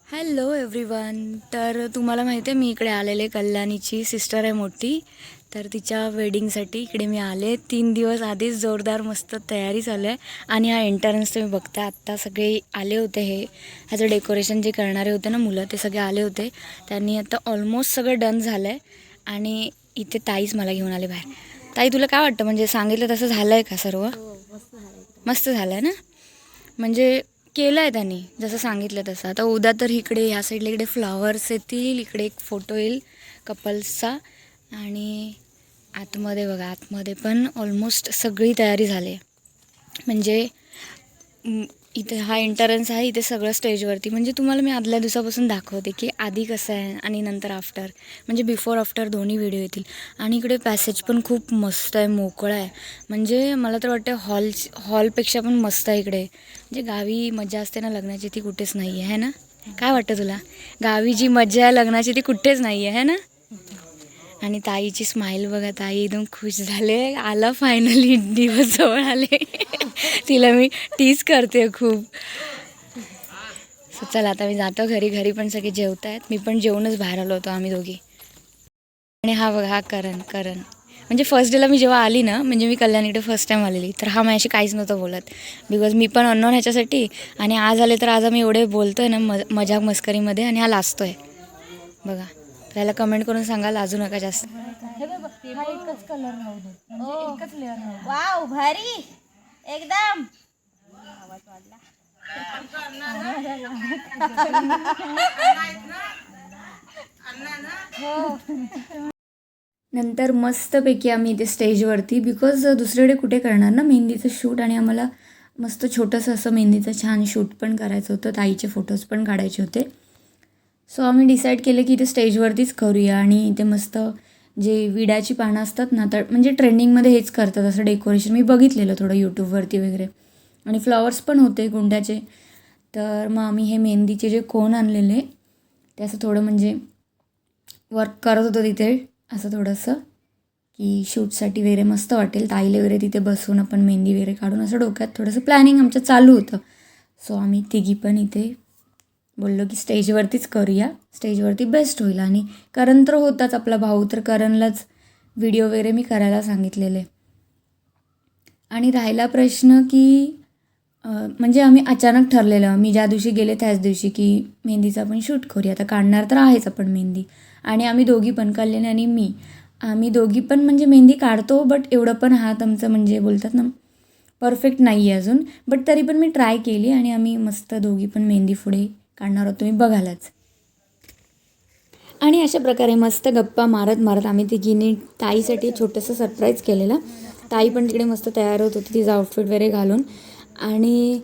Hello everyone. तर तुम्हाला माहिती आहे मी इकडे आलेले, कल्याणीची सिस्टर आहे मोठी, तर तिच्या वेडिंगसाठी इकडे मी आले. 3 दिवस आधीच जोरदार मस्त तयारी चालू आहे. आणि हा एंट्रन्स तुम्ही बघता, आत्ता सगळे आले होते. ह्याचं डेकोरेशन जे करणारे होते ना मुलं, ते सगळे आले होते. त्यांनी आता ऑलमोस्ट सगळं डन झालं आहे. आणि इथे ताईच मला घेऊन आले बाहेर. ताई, तुला काय वाटतं, म्हणजे सांगितलं तसं झालं आहे का सर्व? मस्त झालं आहे ना. म्हणजे केलं आहे त्यांनी जसं सांगितलं तसं. आता उद्या तर इकडे ह्या साईडला इकडे फ्लॉवर्स येतील, इकडे एक फोटो येईल कपल्सचा. आणि आतमध्ये बघा, आतमध्ये पण ऑलमोस्ट सगळी तयारी झाली आहे. म्हणजे इथे हा एंट्रन्स आहे, इथे सगळं स्टेजवरती. म्हणजे तुम्हाला मी आदल्या दिवसापासून दाखवते की आधी कसं आहे आणि नंतर आफ्टर, म्हणजे बिफोर आफ्टर दोन्ही व्हिडिओ येतील. आणि इकडे पॅसेज पण खूप मस्त आहे, मोकळा आहे. म्हणजे मला तर वाटतं हॉलपेक्षा पण मस्त आहे इकडे. म्हणजे गावी मजा असते ना लग्नाची, ती कुठेच नाही आहे ना. काय वाटतं तुला? गावी जी मजा आहे लग्नाची ती कुठेच नाही आहे ना. आणि ताईची स्माईल बघा, ताई एकदम खुश झाले. आला फायनली, दिवस जवळ आले. तिला मी टीज करते खूप. चला आता मी जातो घरी. घरी पण सगळे जेवत आहेत. मी पण जेवूनच बाहेर आलो होतो, आम्ही दोघी. आणि हा बघा, हा करण. म्हणजे फर्स्ट डेला मी जेव्हा आली ना, म्हणजे मी कल्याणीकडे फर्स्ट टाईम आलेली, तर हा माझ्याशी काहीच नव्हतं बोलत. बिकॉज मी पण अननोन ह्याच्यासाठी. आणि आज आले तर आज आम्ही एवढे बोलतो आहे ना मजाक मस्करीमध्ये. आणि हा लाजतो आहे बघा. त्याला कमेंट करून सांगा, लाजू नका जास्त. एकच कलर राहू दे, म्हणजे एकच लेअर राहू दे. वाव, भारी एकदम. आवाज वाढला. नंतर मस्तपैकी आम्ही इथे स्टेजवरती, बिकॉज दुसरीकडे कुठे करणार ना मेहंदीचं शूट. आणि आम्हाला मस्त छोटंसं असं मेहंदीचं छान शूट पण करायचं होतं. ताईचे फोटोज पण काढायचे होते. सो आम्ही डिसाईड केलं की इथे स्टेजवरतीच करूया. आणि इथे मस्त जे विड्याची पानं असतात ना, तर म्हणजे ट्रेंडिंगमध्ये हेच करतात असं डेकोरेशन. मी बघितलेलं थोडं यूट्यूबवरती वगैरे. आणि फ्लॉवर्स पण होते गुंड्याचे. तर मग आम्ही हे मेहंदीचे जे कोन आणलेले, ते असं थोडं म्हणजे वर्क करत होतो तिथे, असं थोडंसं की शूटसाठी वगैरे मस्त वाटेल. ताईले वगैरे तिथे बसून आपण मेहंदी वगैरे काढून असं डोक्यात थोडंसं प्लॅनिंग आमचं चालू होतं. सो आम्ही तिघी पण इथे बोललो की स्टेजवरतीच करूया, स्टेजवरती बेस्ट होईल. आणि करण तर होताच आपला भाऊ, तर करणलाच व्हिडिओ वगैरे मी करायला सांगितलेले. आणि राहिला प्रश्न की म्हणजे आम्ही अचानक ठरलेलं, मी ज्या दिवशी गेले त्याच दिवशी, की मेहंदीचा आपण शूट करूया. आता काढणार तर आहेच आपण मेहंदी. आणि आम्ही दोघी पण, कल्याणी आणि मी, आम्ही दोघी पण म्हणजे मेहंदी काढतो. बट एवढं पण हात आमचं म्हणजे बोलतात ना परफेक्ट नाही आहे अजून. बट तरी पण मी ट्राय केली. आणि आम्ही मस्त दोघी पण मेहंदी पुढे काढणार होतो, तुम्ही बघालच. आणि अशा प्रकारे मस्त गप्पा मारत आम्ही तिघींनी ताईसाठी छोटंसं सरप्राईज केलेलं. ताई पण तिकडे मस्त तयार होत होती तिचं आउटफिट वगैरे घालून. आणि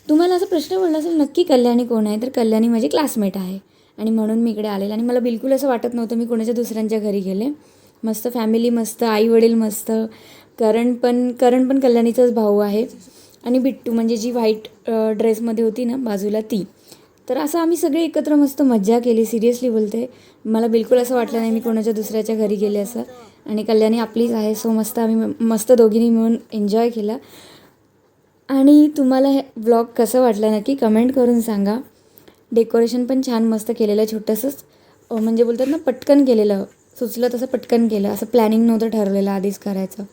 तुम्हाला असा प्रश्न पडला असेल नक्की कल्याणी कोण आहे, तर कल्याणी माझी क्लासमेट आहे. आणि म्हणून मी इकडे आलेले. आणि मला बिलकुल असं वाटत नव्हतं मी कोणाच्या दुसऱ्यांच्या घरी गेले. मस्त फॅमिली, मस्त आईवडील, मस्त करण पण कल्याणीचाच भाऊ आहे. आणि बिट्टू म्हणजे जी व्हाईट ड्रेसमध्ये होती ना बाजूला, ती. तर असं आम्ही सगळे एकत्र मस्त मज्जा केली. सिरियसली बोलते, मला बिलकुल असं वाटलं नाही मी कोणाच्या दुसऱ्याच्या घरी गेले असं. आणि कल्याणी आपलीच आहे. सो मस्त आम्ही मस्त दोघींनी मिळून एन्जॉय केला. आणि तुम्हाला हे व्लॉग कसं वाटलं नक्की कमेंट करून सांगा. डेकोरेशन पण छान मस्त केलेलं, छोटंसंच म्हणजे बोलतात ना पटकन केलेलं, सुचलं तसं पटकन केलं. असं प्लॅनिंग नव्हतं ठरलेलं आधीच करायचं.